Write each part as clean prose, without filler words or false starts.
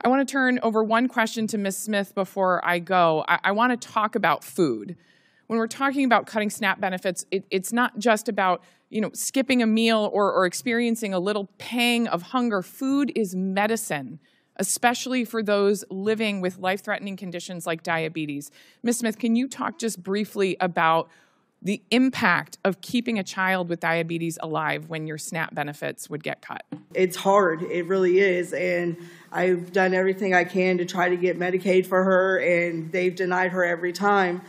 I want to turn over one question to Ms. Smith before I go. I want to talk about food. When we're talking about cutting SNAP benefits, it's not just about, skipping a meal or experiencing a little pang of hunger. Food is medicine, especially for those living with life-threatening conditions like diabetes. Ms. Smith, can you talk just briefly about the impact of keeping a child with diabetes alive when your SNAP benefits would get cut? It's hard. It really is. And I've done everything I can to try to get Medicaid for her, and they've denied her every time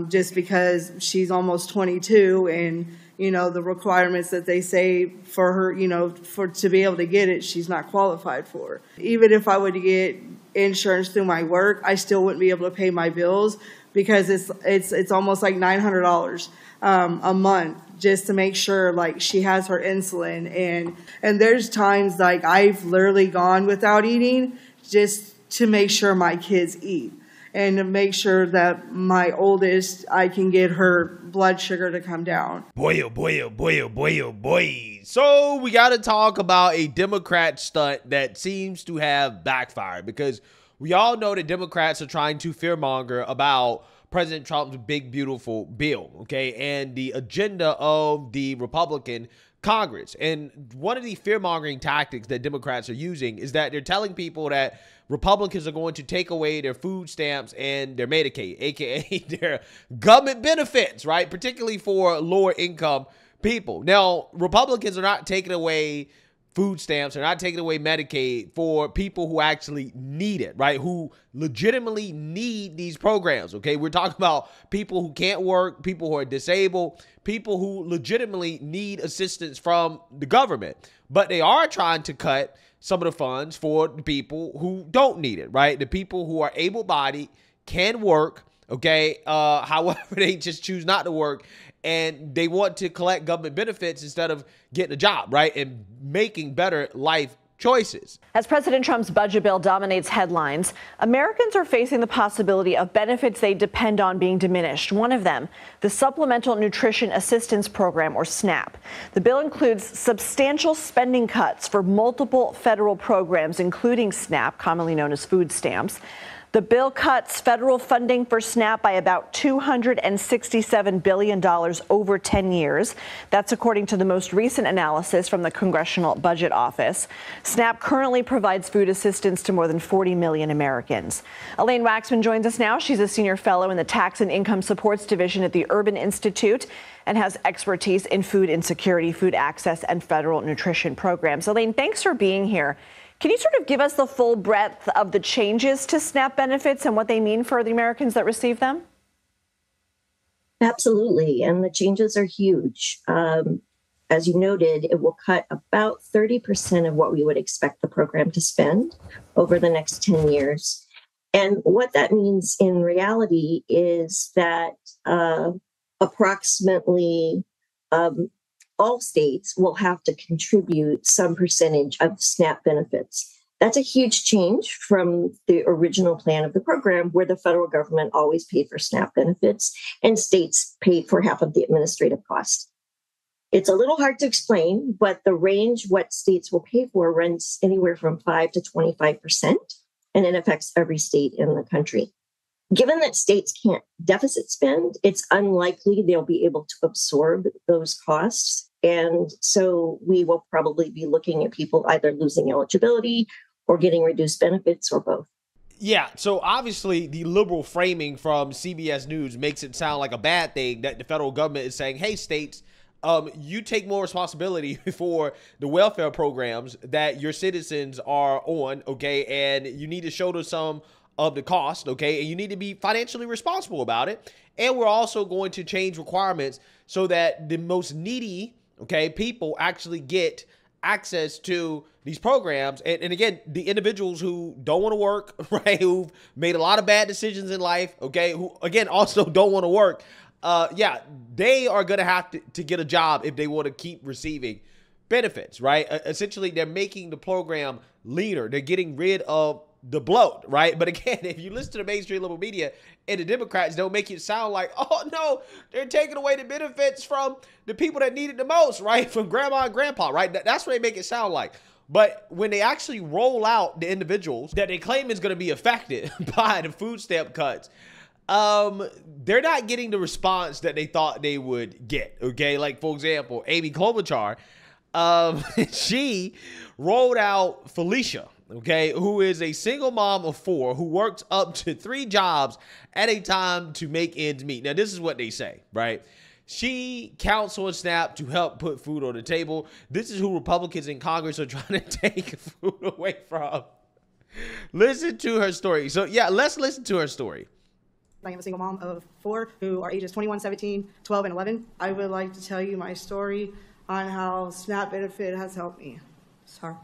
just because she's almost 22 and, the requirements that they say for her, to be able to get it, she's not qualified for. Even if I were to get insurance through my work, I still wouldn't be able to pay my bills because it's almost like $900 a month just to make sure like she has her insulin. And there's times like I've literally gone without eating just to make sure my kids eat and to make sure that my oldest, I can get her blood sugar to come down. Boy, oh boy, oh boy, oh boy, oh boy. So we got to talk about a Democrat stunt that seems to have backfired, because we all know that Democrats are trying to fearmonger about President Trump's big, beautiful bill, okay, and the agenda of the Republican Congress. And one of the fear-mongering tactics that Democrats are using is that they're telling people that Republicans are going to take away their food stamps and their Medicaid, aka their government benefits, right, particularly for lower-income people. Now, Republicans are not taking away food stamps, are not taking away Medicaid for people who actually need it, right? Who legitimately need these programs, okay? We're talking about people who can't work, people who are disabled, people who legitimately need assistance from the government. But they are trying to cut some of the funds for the people who don't need it, right? The people who are able-bodied, can work, okay? However, they just choose not to work, and they want to collect government benefits instead of getting a job, right? And making better life choices. As President Trump's budget bill dominates headlines, Americans are facing the possibility of benefits they depend on being diminished. One of them, the Supplemental Nutrition Assistance Program, or SNAP. The bill includes substantial spending cuts for multiple federal programs, including SNAP, commonly known as food stamps. The bill cuts federal funding for SNAP by about $267 billion over 10 years. That's according to the most recent analysis from the Congressional Budget Office. SNAP currently provides food assistance to more than 40 million Americans. Elaine Waxman joins us now. She's a senior fellow in the Tax and Income Supports Division at the Urban Institute and has expertise in food insecurity, food access, and federal nutrition programs. Elaine, thanks for being here. Can you sort of give us the full breadth of the changes to SNAP benefits and what they mean for the Americans that receive them? Absolutely. And the changes are huge. As you noted, it will cut about 30% of what we would expect the program to spend over the next 10 years. And what that means in reality is that approximately all states will have to contribute some percentage of SNAP benefits. That's a huge change from the original plan of the program, where the federal government always paid for SNAP benefits and states paid for half of the administrative cost. It's a little hard to explain, but the range what states will pay for runs anywhere from 5 to 25%, and it affects every state in the country. Given that states can't deficit spend, it's unlikely they'll be able to absorb those costs. And so we will probably be looking at people either losing eligibility or getting reduced benefits, or both. Yeah, so obviously the liberal framing from CBS News makes it sound like a bad thing that the federal government is saying, hey, states, you take more responsibility for the welfare programs that your citizens are on, okay, and you need to shoulder some of the cost, okay, and you need to be financially responsible about it. And we're also going to change requirements so that the most needy, okay, people actually get access to these programs. And again, the individuals who don't want to work, right, who've made a lot of bad decisions in life, okay, who, again, also don't want to work, yeah, they are going to have to get a job if they want to keep receiving benefits, right? Essentially, they're making the program leaner. They're getting rid of the bloat, right? But again, if you listen to the mainstream liberal media and the Democrats, they'll make it sound like, oh no, they're taking away the benefits from the people that need it the most, right? From grandma and grandpa, right? That's what they make it sound like. But when they actually roll out the individuals that they claim is going to be affected by the food stamp cuts, they're not getting the response that they thought they would get. Okay, like for example, Amy Klobuchar, she rolled out Felicia, okay, who is a single mom of 4 who works up to 3 jobs at a time to make ends meet. Now, this is what they say, right? She counts on SNAP to help put food on the table. This is who Republicans in Congress are trying to take food away from. Listen to her story. So, yeah, let's listen to her story. I am a single mom of 4 who are ages 21, 17, 12, and 11. I would like to tell you my story on how SNAP benefit has helped me. Sorry.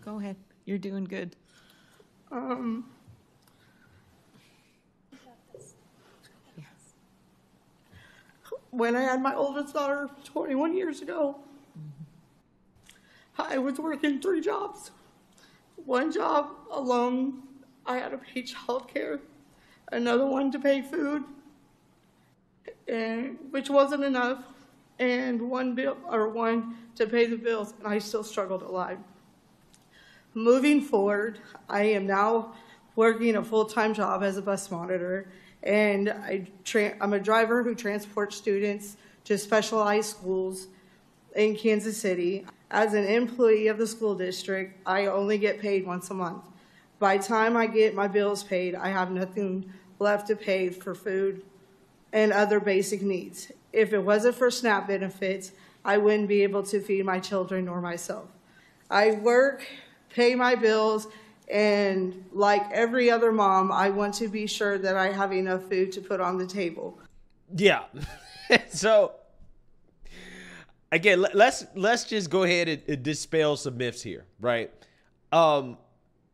Go ahead. You're doing good. When I had my oldest daughter 21 years ago, I was working 3 jobs. One job alone, I had to pay child care. Another one to pay food, which wasn't enough, and one to pay the bills, and I still struggled a lot. Moving forward, I am now working a full-time job as a bus monitor, and I'm a driver who transports students to specialized schools in Kansas City. As an employee of the school district, I only get paid once a month. By the time I get my bills paid, I have nothing left to pay for food and other basic needs. If it wasn't for SNAP benefits, I wouldn't be able to feed my children or myself. I work, pay my bills, and like every other mom, I want to be sure that I have enough food to put on the table. Yeah. So again, let's just go ahead and dispel some myths here, right?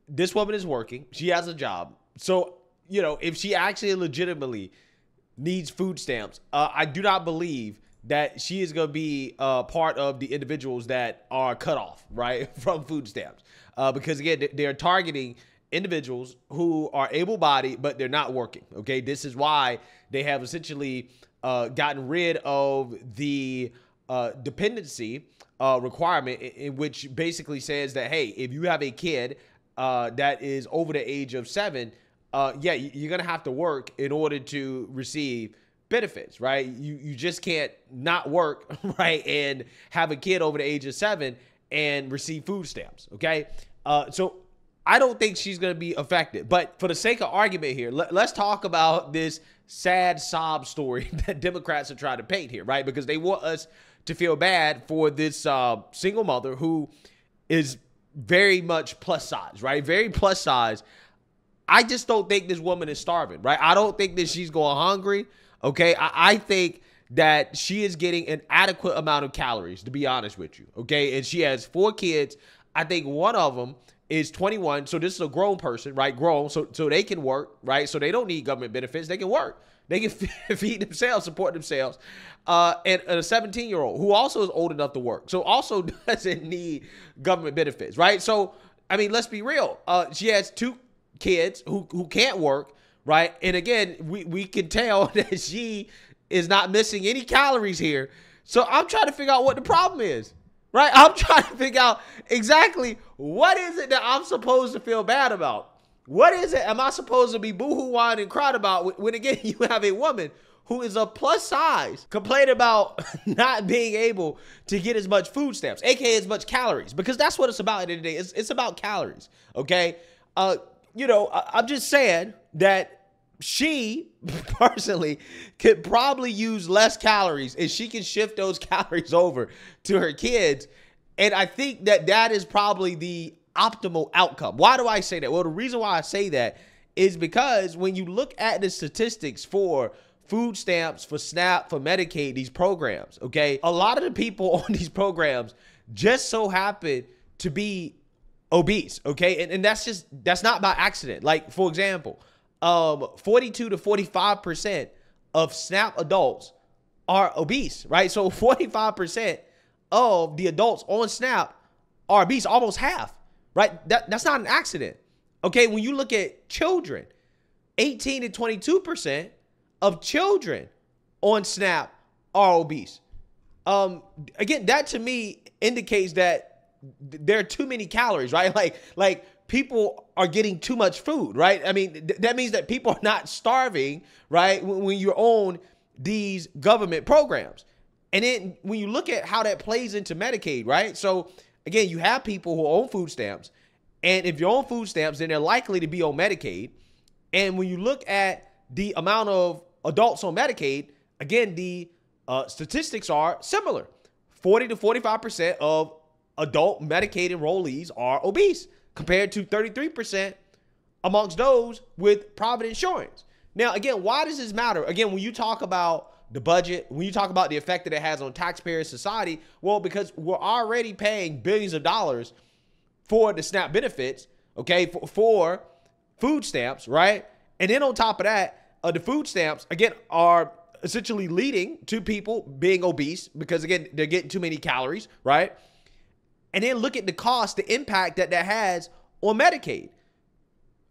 This woman is working. She has a job. So, you know, if she actually legitimately needs food stamps, I do not believe that she is going to be part of the individuals that are cut off, right, from food stamps. Because, again, they're targeting individuals who are able-bodied, but they're not working, okay? This is why they have essentially gotten rid of the dependency requirement, in which basically says that, hey, if you have a kid that is over the age of 7, yeah, you're going to have to work in order to receive benefits, right? You just can't not work, right, and have a kid over the age of 7 and receive food stamps, okay? So I don't think she's going to be affected. But for the sake of argument here, let's talk about this sad sob story that Democrats are trying to paint here, right? Because they want us to feel bad for this single mother who is very much plus size, right? Very plus size. I just don't think this woman is starving, right? I don't think that she's going hungry, okay? I think that she is getting an adequate amount of calories, to be honest with you, okay? And she has 4 kids. I think one of them is 21, so this is a grown person, right? Grown, so they can work, right? So they don't need government benefits. They can work. They can feed themselves, support themselves. And a 17-year-old who also is old enough to work, so also doesn't need government benefits, right? So, I mean, let's be real. She has 2 kids who can't work, right? And again, we can tell that she is not missing any calories here. So I'm trying to figure out what the problem is, right? I'm trying to figure out exactly what is it that I'm supposed to feel bad about. What is it am I supposed to be boo-hoo-whining and crying about when, again, you have a woman who is a plus size complain about not being able to get as much food stamps, aka as much calories, because that's what it's about at the end of the day. It's about calories, okay? You know, I'm just saying that she personally could probably use less calories and she can shift those calories over to her kids. And I think that that is probably the optimal outcome. Why do I say that? Well, the reason why I say that is because when you look at the statistics for food stamps, for SNAP, for Medicaid, these programs, okay, a lot of the people on these programs just so happen to be obese, okay? And that's not by accident. Like, for example, 42 to 45% of SNAP adults are obese, right? So 45% of the adults on SNAP are obese, almost half, right? That's not an accident, okay? When you look at children, 18 to 22% of children on SNAP are obese. Again, that to me indicates that there are too many calories, right? Like people are getting too much food, right? I mean, that means that people are not starving, right? When you're on these government programs. And then when you look at how that plays into Medicaid, right? So again, you have people who own food stamps. And if you're on food stamps, then they're likely to be on Medicaid. And when you look at the amount of adults on Medicaid, again, the statistics are similar. 40 to 45% of adult Medicaid enrollees are obese, compared to 33% amongst those with private insurance. Now, again, why does this matter? Again, when you talk about the budget, when you talk about the effect that it has on taxpayers, society, well, because we're already paying billions of dollars for the SNAP benefits, okay, for food stamps, right? And then on top of that, the food stamps, again, are essentially leading to people being obese because, again, they're getting too many calories, right? And then look at the cost, the impact that has on Medicaid.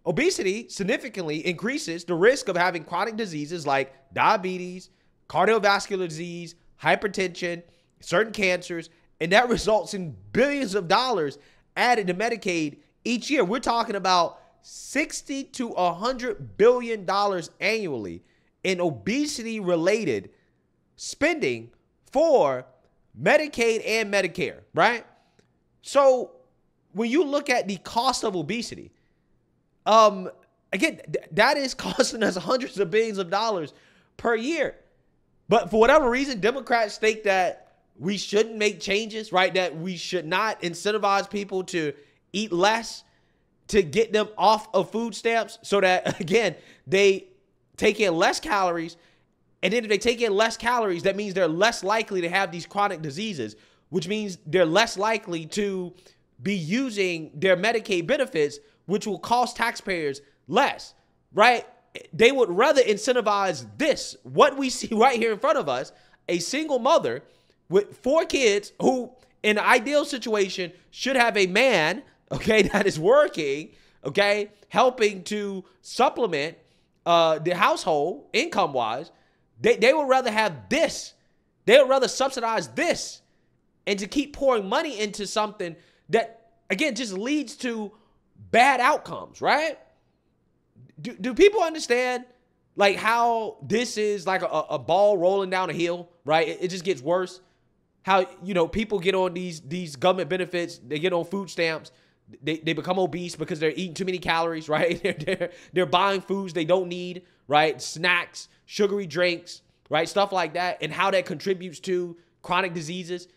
Obesity significantly increases the risk of having chronic diseases like diabetes, cardiovascular disease, hypertension, certain cancers, and that results in billions of dollars added to Medicaid each year. We're talking about $60 to $100 billion annually in obesity-related spending for Medicaid and Medicare, right? So when you look at the cost of obesity, again, that is costing us hundreds of billions of dollars per year. But for whatever reason, Democrats think that we shouldn't make changes, right? That we should not incentivize people to eat less to get them off of food stamps so that, again, they take in less calories. And then if they take in less calories, that means they're less likely to have these chronic diseases, which means they're less likely to be using their Medicaid benefits, which will cost taxpayers less, right? They would rather incentivize this, what we see right here in front of us, a single mother with 4 kids who, in an ideal situation, should have a man, okay, that is working, okay, helping to supplement the household income-wise. They would rather have this. They would rather subsidize this and to keep pouring money into something that, again, just leads to bad outcomes, right? Do people understand like how this is like a ball rolling down a hill, right? It just gets worse. How, you know, people get on these government benefits, they get on food stamps, they become obese because they're eating too many calories, right? They're buying foods they don't need, right? Snacks, sugary drinks, right? Stuff like that, and how that contributes to chronic diseases.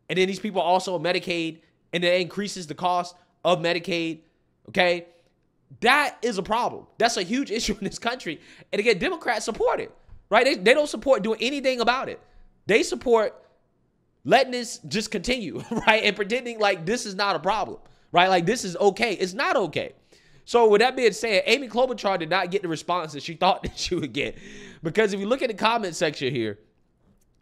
And then these people are also on Medicaid, and it increases the cost of Medicaid, okay? That is a problem. That's a huge issue in this country. And again, Democrats support it, right? They don't support doing anything about it. They support letting this just continue, right? And pretending like this is not a problem, right? Like this is okay. It's not okay. So with that being said, Amy Klobuchar did not get the response that she thought that she would get. Because if you look at the comment section here,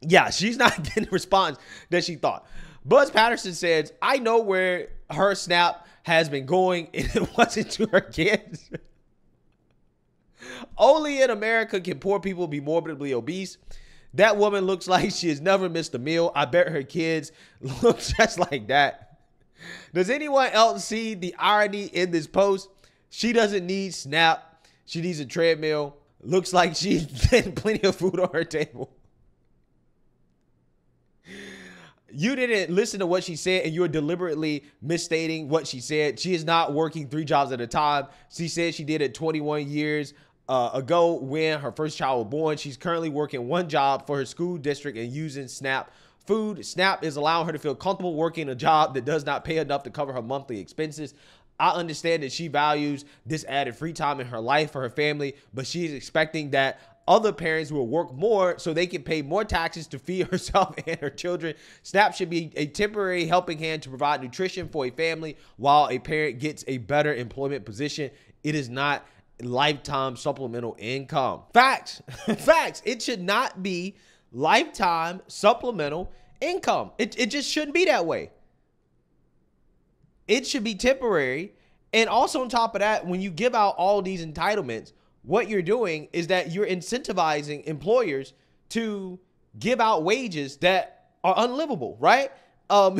yeah, she's not getting the response that she thought. Buzz Patterson says, I know where her SNAP has been going, and it wasn't to her kids. Only in America can poor people be morbidly obese. That woman looks like she has never missed a meal. I bet her kids look just like that. Does anyone else see the irony in this post? She doesn't need SNAP. She needs a treadmill. Looks like she's getting plenty of food on her table. You didn't listen to what she said, and you're deliberately misstating what she said. She is not working 3 jobs at a time. She said she did it 21 years ago when her first child was born. She's currently working 1 job for her school district and using SNAP food. SNAP is allowing her to feel comfortable working a job that does not pay enough to cover her monthly expenses. I understand that she values this added free time in her life for her family, but she's expecting that other parents will work more so they can pay more taxes to feed herself and her children. SNAP should be a temporary helping hand to provide nutrition for a family while a parent gets a better employment position. It is not lifetime supplemental income. Facts. Facts. It should not be lifetime supplemental income. It just shouldn't be that way. It should be temporary. And also on top of that, when you give out all these entitlements, what you're doing is that you're incentivizing employers to give out wages that are unlivable, right?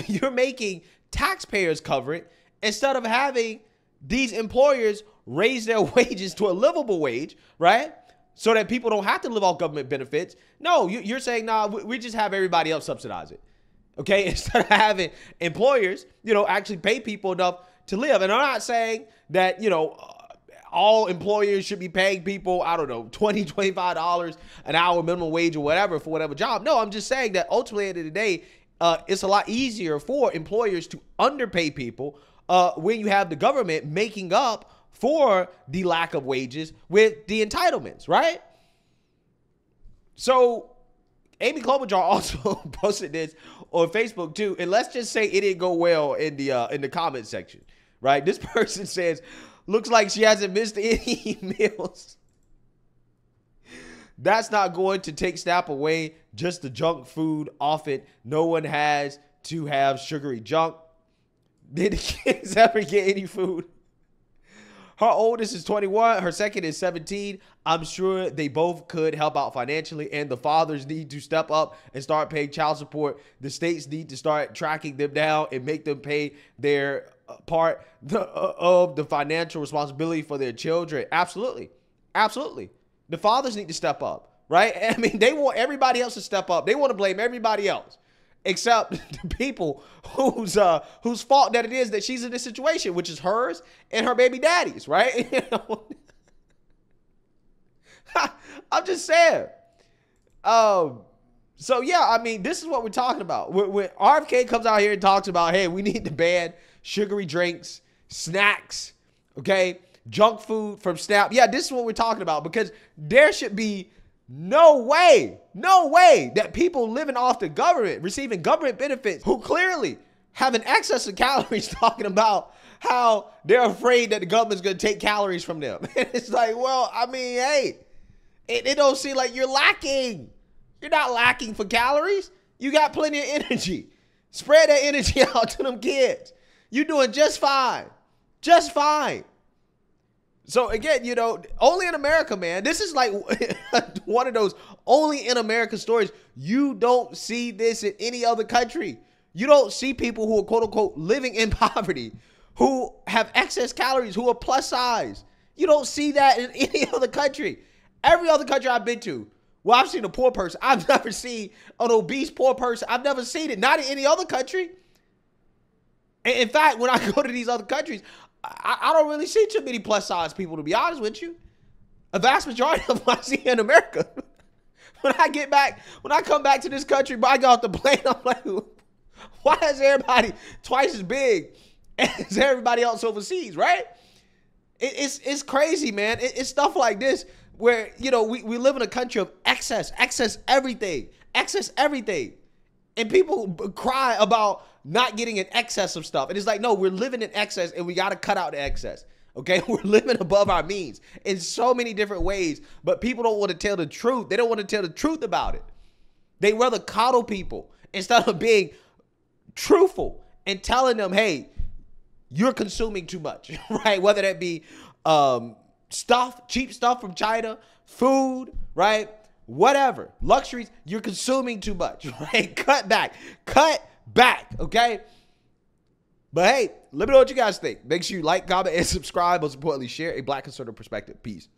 You're making taxpayers cover it instead of having these employers raise their wages to a livable wage, right? So that people don't have to live off government benefits. No, you're saying, nah, we just have everybody else subsidize it. Okay, instead of having employers, actually pay people enough to live. And I'm not saying that, all employers should be paying people, I don't know, $20, $25 an hour minimum wage or whatever for whatever job. No, I'm just saying that ultimately at the end of the day, it's a lot easier for employers to underpay people when you have the government making up for the lack of wages with the entitlements, right? So Amy Klobuchar also posted this on Facebook too, and let's just say it didn't go well in the comment section, right? This person says, looks like she hasn't missed any meals. That's not going to take SNAP away, just the junk food off it. No one has to have sugary junk. Did the kids ever get any food? Her oldest is 21. Her second is 17. I'm sure they both could help out financially, and the fathers need to step up and start paying child support. The states need to start tracking them down and make them pay their part of the financial responsibility for their children. Absolutely. Absolutely. The fathers need to step up, right? I mean, they want everybody else to step up. They want to blame everybody else except the people whose fault that it is that she's in this situation, which is hers and her baby daddy's, right? I'm just saying. So yeah, I mean, this is what we're talking about. When RFK comes out here and talks about, hey, we need to ban sugary drinks, snacks, okay, junk food from SNAP. Yeah, this is what we're talking about, because there should be no way that people living off the government, receiving government benefits, who clearly have an excess of calories, talking about how they're afraid that the government's going to take calories from them. It's like, well, I mean, hey, it don't seem like you're lacking. You're not lacking for calories. You got plenty of energy. Spread that energy out to them kids. You're doing just fine. Just fine. So again, only in America, man. This is like one of those only in America stories. You don't see this in any other country. You don't see people who are quote unquote living in poverty, who have excess calories, who are plus size. You don't see that in any other country. Every other country I've been to, well, I've seen a poor person. I've never seen an obese poor person. I've never seen it. Not in any other country. In fact, when I go to these other countries, I don't really see too many plus size people, to be honest with you. A vast majority of them I see in America. When I come back to this country, I get off the plane, I'm like, why is everybody twice as big as everybody else overseas, right? It's crazy, man. It's stuff like this where, we live in a country of excess everything. And people cry about not getting an excess of stuff. And it's like, no, we're living in excess and we got to cut out the excess. Okay, we're living above our means in so many different ways, but people don't want to tell the truth. They don't want to tell the truth about it. They rather coddle people instead of being truthful and telling them, hey, you're consuming too much, right? Whether that be cheap stuff from China, food, right? Whatever, luxuries, you're consuming too much, right? Cut back, okay? But hey, let me know what you guys think. Make sure you like, comment, and subscribe. Most importantly, share a Black conservative perspective. Peace.